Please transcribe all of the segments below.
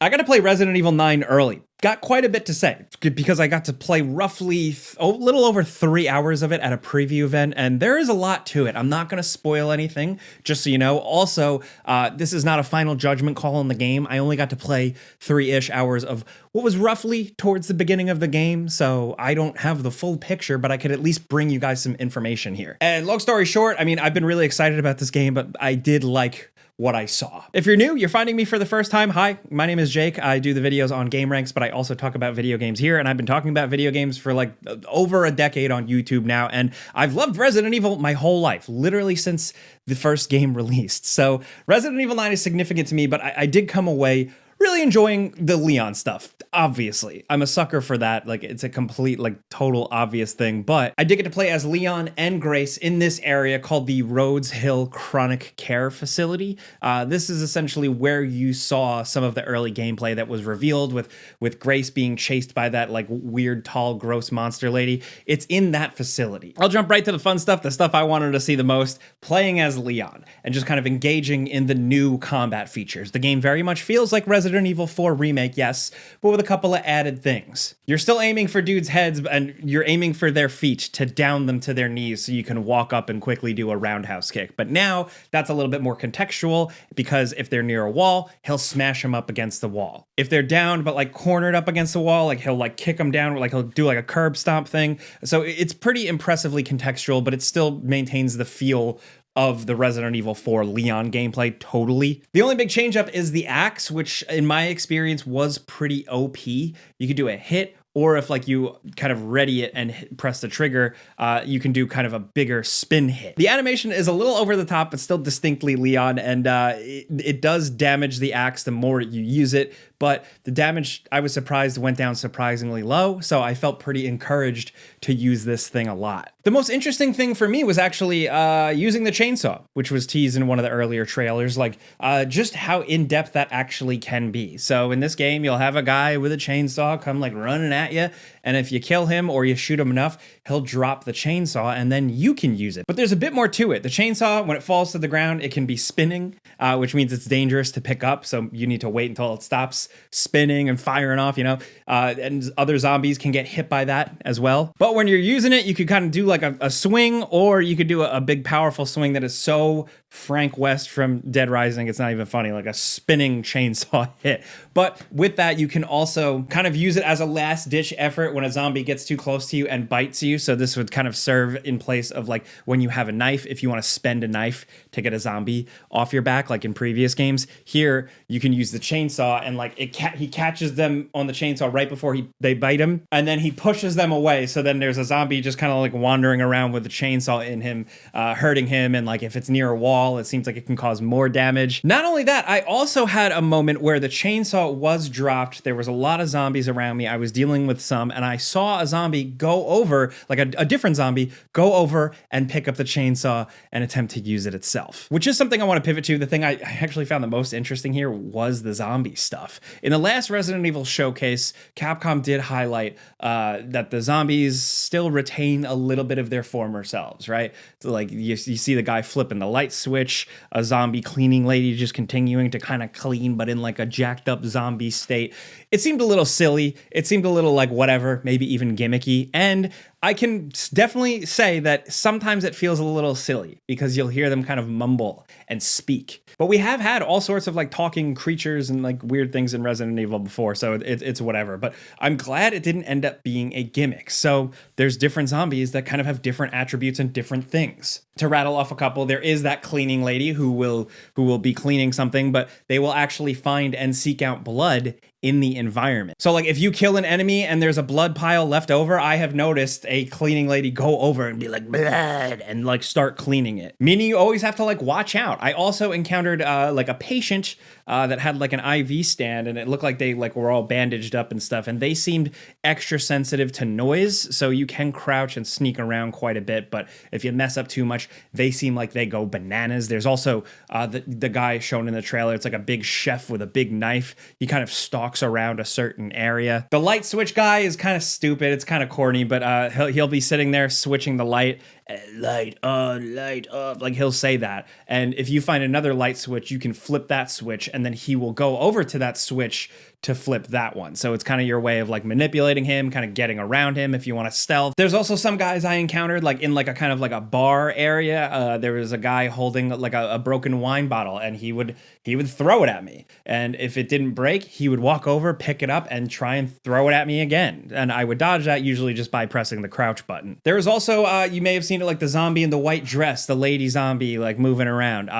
I got to play Resident Evil 9 early. Got quite a bit to say because I got to play roughly a little over 3 hours of it at a preview event, and there is a lot to it. I'm not going to spoil anything, just so you know. Also, this is not a final judgment call on the game. I only got to play 3-ish hours of what was roughly towards the beginning of the game, so I don't have the full picture, but I could at least bring you guys some information here. And long story short, I mean, I've been really excited about this game, but I did like what I saw. If you're new, you're finding me for the first time, hi, my name is Jake. I do the videos on Game Ranks, but I also talk about video games here, and I've been talking about video games for like over a decade on YouTube now, and I've loved Resident Evil my whole life, literally since the first game released. So Resident Evil 9 is significant to me, but I did come away really enjoying the Leon stuff. Obviously, I'm a sucker for that. Like, it's a complete, like, total obvious thing. But I did get to play as Leon and Grace in this area called the Rhodes Hill Chronic Care Facility. This is essentially where you saw some of the early gameplay that was revealed with Grace being chased by that, like, weird, tall, gross monster lady. It's in that facility. I'll jump right to the fun stuff, the stuff I wanted to see the most, playing as Leon and just kind of engaging in the new combat features. The game very much feels like Resident Evil 4 Remake, yes, but with a couple of added things. You're still aiming for dudes' heads, and you're aiming for their feet to down them to their knees so you can walk up and quickly do a roundhouse kick. But now that's a little bit more contextual, because if they're near a wall, he'll smash them up against the wall. If they're down but like cornered up against the wall, like he'll like kick them down, like he'll do like a curb stomp thing. So it's pretty impressively contextual, but it still maintains the feel of the Resident Evil 4 Leon gameplay totally. The only big change up is the axe, which in my experience was pretty OP. You could do a hit, or if like you kind of ready it and press the trigger, you can do kind of a bigger spin hit. The animation is a little over the top, but still distinctly Leon, and it does damage the axe the more you use it, but the damage, I was surprised, went down surprisingly low, so I felt pretty encouraged to use this thing a lot. The most interesting thing for me was actually using the chainsaw, which was teased in one of the earlier trailers, like just how in-depth that actually can be. So in this game, you'll have a guy with a chainsaw come like running at you, and if you kill him or you shoot him enough, he'll drop the chainsaw and then you can use it. But there's a bit more to it. The chainsaw, when it falls to the ground, it can be spinning, which means it's dangerous to pick up, so you need to wait until it stops spinning and firing off, you know, and other zombies can get hit by that as well. But when you're using it, you could kind of do like a swing, or you could do a big powerful swing that is so Frank West from Dead Rising, it's not even funny, like a spinning chainsaw hit. But with that, you can also kind of use it as a last ditch effort when a zombie gets too close to you and bites you. So this would kind of serve in place of like when you have a knife, if you want to spend a knife to get a zombie off your back, like in previous games. Here, you can use the chainsaw, and like he catches them on the chainsaw right before they bite him, and then he pushes them away. So then there's a zombie just kind of like wandering around with the chainsaw in him, hurting him. And like if it's near a wall, it seems like it can cause more damage. Not only that, I also had a moment where the chainsaw was dropped. There was a lot of zombies around me. I was dealing with some, and I saw a zombie go over, like a different zombie, go over and pick up the chainsaw and attempt to use it itself, which is something I want to pivot to. The thing I actually found the most interesting here was the zombie stuff. In the last Resident Evil showcase, Capcom did highlight that the zombies still retain a little bit of their former selves, right? So like you see the guy flipping the light switch, a zombie cleaning lady just continuing to kind of clean, but in like a jacked up zombie state. It seemed a little silly. It seemed a little like whatever, maybe even gimmicky. And I can definitely say that sometimes it feels a little silly because you'll hear them kind of mumble and speak. But we have had all sorts of like talking creatures and like weird things in Resident Evil before, so it's whatever. But I'm glad it didn't end up being a gimmick. So there's different zombies that kind of have different attributes and different things. To rattle off a couple, there is that cleaning lady who will be cleaning something, but they will actually find and seek out blood in the environment. So like if you kill an enemy and there's a blood pile left over, I have noticed a cleaning lady go over and be like, blood, and like start cleaning it. Meaning you always have to like watch out. I also encountered like a patient that had like an IV stand, and it looked like they like were all bandaged up and stuff, and they seemed extra sensitive to noise, so you can crouch and sneak around quite a bit, but if you mess up too much, they seem like they go bananas. There's also the guy shown in the trailer. It's like a big chef with a big knife. He kind of stalks around a certain area. The light switch guy is kind of stupid. It's kind of corny, but he'll be sitting there switching the light, light up. Like he'll say that. And if you find another light switch, you can flip that switch and then he will go over to that switch to flip that one. So it's kind of your way of like manipulating him, kind of getting around him if you want to stealth. There's also some guys I encountered like in like a kind of like a bar area. There was a guy holding like a broken wine bottle and he would throw it at me. And if it didn't break, he would walk over, pick it up and try and throw it at me again. And I would dodge that usually just by pressing the crouch button. There was also, you may have seen it like the zombie in the white dress, the lady zombie like moving around.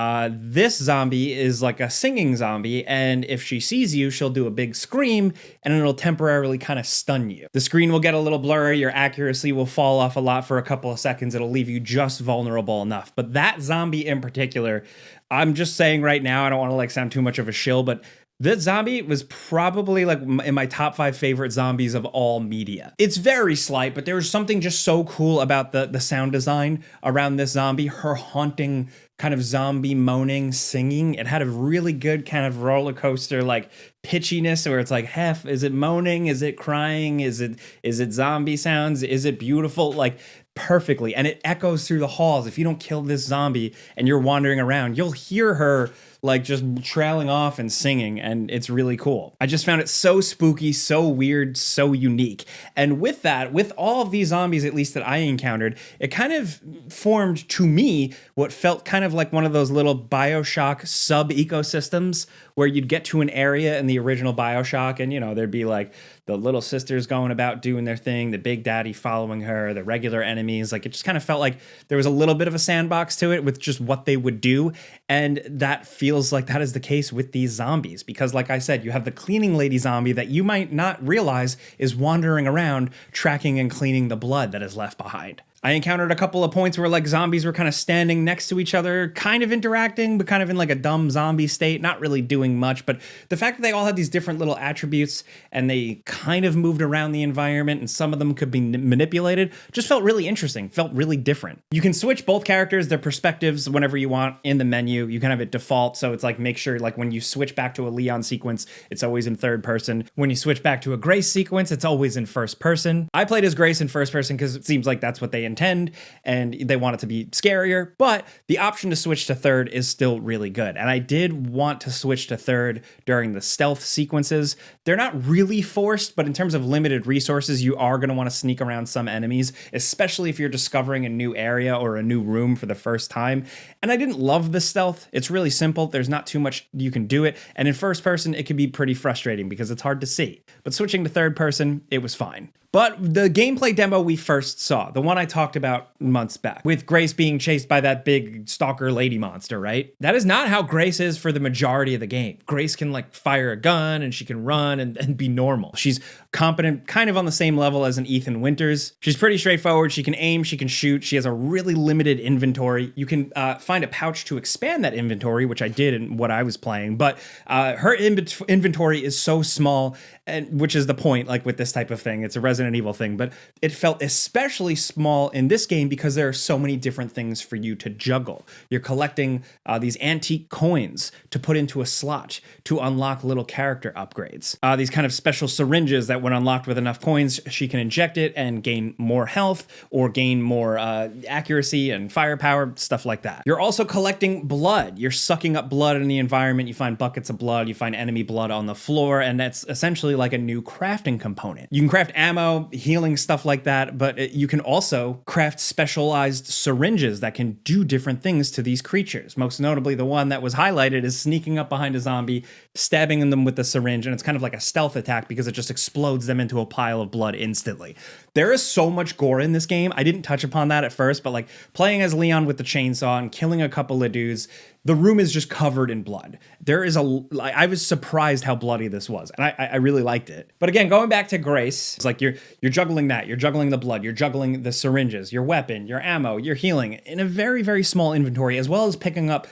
This zombie is like a singing zombie. And if she sees you, she'll do a big scream and it'll temporarily kind of stun you. The screen will get a little blurry, your accuracy will fall off a lot for a couple of seconds, it'll leave you just vulnerable enough. But that zombie in particular, I'm just saying right now, I don't want to like sound too much of a shill, but this zombie was probably like in my top 5 favorite zombies of all media. It's very slight, but there was something just so cool about the sound design around this zombie, her haunting kind of zombie moaning, singing. It had a really good kind of roller coaster, like pitchiness where it's like, hef, is it moaning? Is it crying? Is it zombie sounds? Is it beautiful? Like perfectly. And it echoes through the halls. If you don't kill this zombie and you're wandering around, you'll hear her like just trailing off and singing, and it's really cool. I just found it so spooky, so weird, so unique. And with that, with all of these zombies, at least that I encountered, it kind of formed to me what felt kind of like one of those little BioShock sub-ecosystems where you'd get to an area in the original BioShock and, you know, there'd be like the little sisters going about doing their thing, the big daddy following her, the regular enemies. Like it just kind of felt like there was a little bit of a sandbox to it with just what they would do. And that feels like that is the case with these zombies. Because like I said, you have the cleaning lady zombie that you might not realize is wandering around tracking and cleaning the blood that is left behind. I encountered a couple of points where like zombies were kind of standing next to each other, kind of interacting, but kind of in like a dumb zombie state, not really doing much. But the fact that they all had these different little attributes and they kind of moved around the environment and some of them could be manipulated just felt really interesting, felt really different. You can switch both characters, their perspectives whenever you want in the menu. You can have it default. So it's like make sure like when you switch back to a Leon sequence, it's always in third person. When you switch back to a Grace sequence, it's always in first person. I played as Grace in first person because it seems like that's what they intend and they want it to be scarier, but the option to switch to third is still really good. And I did want to switch to third during the stealth sequences. They're not really forced, but in terms of limited resources, you are going to want to sneak around some enemies, especially if you're discovering a new area or a new room for the first time. And I didn't love the stealth. It's really simple. There's not too much you can do it. And in first person, it can be pretty frustrating because it's hard to see. But switching to third person, it was fine. But the gameplay demo we first saw, the one I talked about months back, with Grace being chased by that big stalker lady monster, right? That is not how Grace is for the majority of the game. Grace can like fire a gun and she can run and be normal. She's competent, kind of on the same level as an Ethan Winters. She's pretty straightforward. She can aim, she can shoot. She has a really limited inventory. You can find a pouch to expand that inventory, which I did in what I was playing, but her inventory is so small, and which is the point, like with this type of thing. It's a Resident Evil thing, but it felt especially small in this game because there are so many different things for you to juggle. You're collecting these antique coins to put into a slot to unlock little character upgrades. These kind of special syringes that when unlocked with enough coins, she can inject it and gain more health or gain more accuracy and firepower, stuff like that. You're also collecting blood. You're sucking up blood in the environment. You find buckets of blood, you find enemy blood on the floor, and that's essentially like a new crafting component. You can craft ammo, healing, stuff like that, but you can also craft specialized syringes that can do different things to these creatures. Most notably, the one that was highlighted is sneaking up behind a zombie, stabbing them with the syringe, and it's kind of like a stealth attack because it just explodes them into a pile of blood instantly. There is so much gore in this game. I didn't touch upon that at first, but like playing as Leon with the chainsaw and killing a couple of dudes, the room is just covered in blood. I was surprised how bloody this was, and I really liked it. But again, going back to Grace, it's like you're juggling that, you're juggling the blood, you're juggling the syringes, your weapon, your ammo, your healing in a very, very small inventory, as well as picking up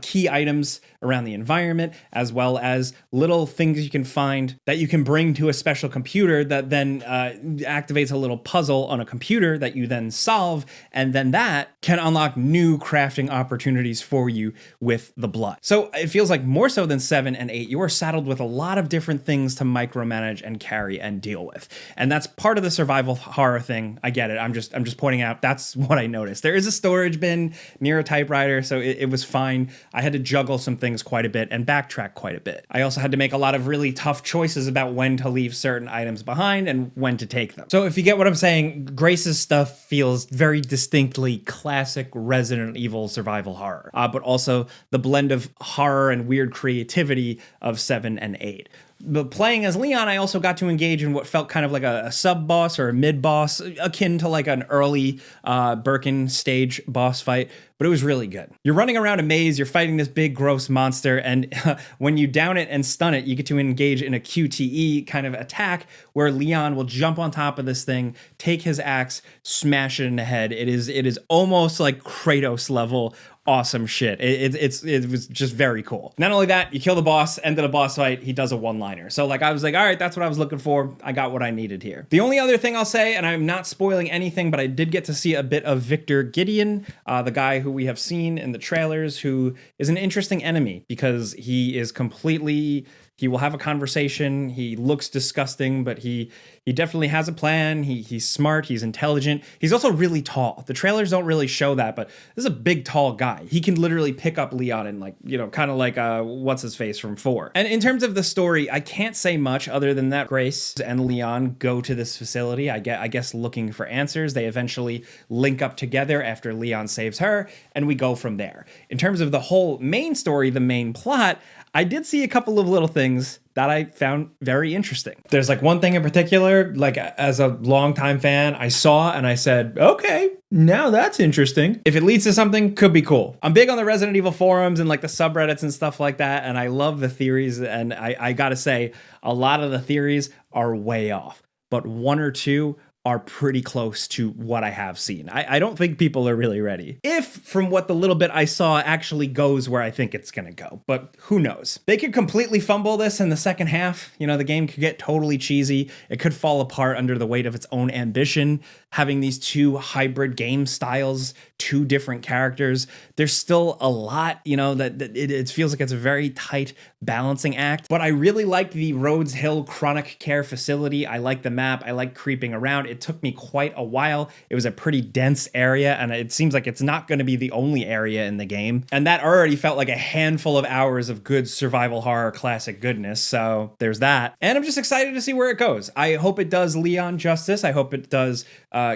key items around the environment, as well as little things you can find that you can bring to a special computer that then activates a little puzzle on a computer that you then solve, and then that can unlock new crafting opportunities for you with the blood. So it feels like more so than 7 and 8, you are saddled with a lot of different things to micromanage and carry and deal with. And that's part of the survival horror thing. I get it. I'm just pointing out that's what I noticed. There is a storage bin near a typewriter, so it was fine. I had to juggle some things quite a bit and backtrack quite a bit. I also had to make a lot of really tough choices about when to leave certain items behind and when to take them. So if you get what I'm saying, Grace's stuff feels very distinctly classic Resident Evil survival horror, but also the blend of horror and weird creativity of 7 and 8. But playing as Leon, I also got to engage in what felt kind of like a sub-boss or a mid-boss, akin to like an early Birkin stage boss fight, but it was really good. You're running around a maze, you're fighting this big gross monster, and when you down it and stun it, you get to engage in a QTE kind of attack where Leon will jump on top of this thing, take his axe, smash it in the head. It is almost like Kratos level awesome shit. It was just very cool. Not only that, you kill the boss, end of the boss fight, he does a one-liner. So like I was like, all right, that's what I was looking for. I got what I needed here. The only other thing I'll say, and I'm not spoiling anything, but I did get to see a bit of Victor Gideon, the guy who we have seen in the trailers, who is an interesting enemy because he is completely... He will have a conversation. He looks disgusting, but he definitely has a plan. He's smart. He's intelligent. He's also really tall. The trailers don't really show that, but this is a big, tall guy. He can literally pick up Leon and like, you know, kind of like what's his face from 4. And in terms of the story, I can't say much other than that Grace and Leon go to this facility. I guess looking for answers. They eventually link up together after Leon saves her, and we go from there. In terms of the whole main story, the main plot, I did see a couple of little things that I found very interesting. There's like one thing in particular, like as a longtime fan, I saw and I said, okay, now that's interesting. If it leads to something, could be cool. I'm big on the Resident Evil forums and like the subreddits and stuff like that, and I love the theories, and I gotta say, a lot of the theories are way off, but one or two are pretty close to what I have seen. I don't think people are really ready. If, from what the little bit I saw, actually goes where I think it's gonna go, but who knows? They could completely fumble this in the second half. You know, the game could get totally cheesy. It could fall apart under the weight of its own ambition, having these two hybrid game styles, two different characters. There's still a lot, you know, that it feels like it's a very tight balancing act, but I really like the Rhodes Hill Chronic Care Facility. I like the map. I like creeping around. It took me quite a while. It was a pretty dense area, and it seems like it's not going to be the only area in the game. And that already felt like a handful of hours of good survival horror classic goodness. So there's that. And I'm just excited to see where it goes. I hope it does Leon justice. I hope it does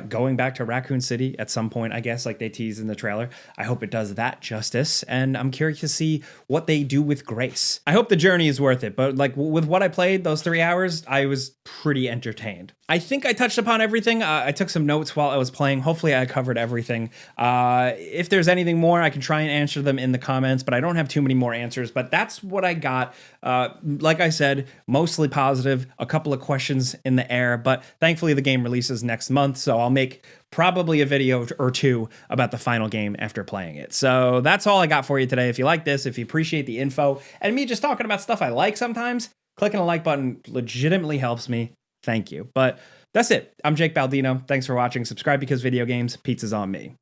going back to Raccoon City at some point, I guess, like they teased in the trailer. I hope it does that justice. And I'm curious to see what they do with Grace. I hope the journey is worth it. But like with what I played, those 3 hours, I was pretty entertained. I think I touched upon everything. I took some notes while I was playing. Hopefully I covered everything. If there's anything more, I can try and answer them in the comments, but I don't have too many more answers. But that's what I got. Like I said, mostly positive, a couple of questions in the air, but thankfully the game releases next month, so I'll make probably a video or two about the final game after playing it. So that's all I got for you today. If you like this, if you appreciate the info, and me just talking about stuff I like sometimes, clicking a like button legitimately helps me. Thank you. But that's it. I'm Jake Baldino. Thanks for watching. Subscribe because video games. Pizza's on me.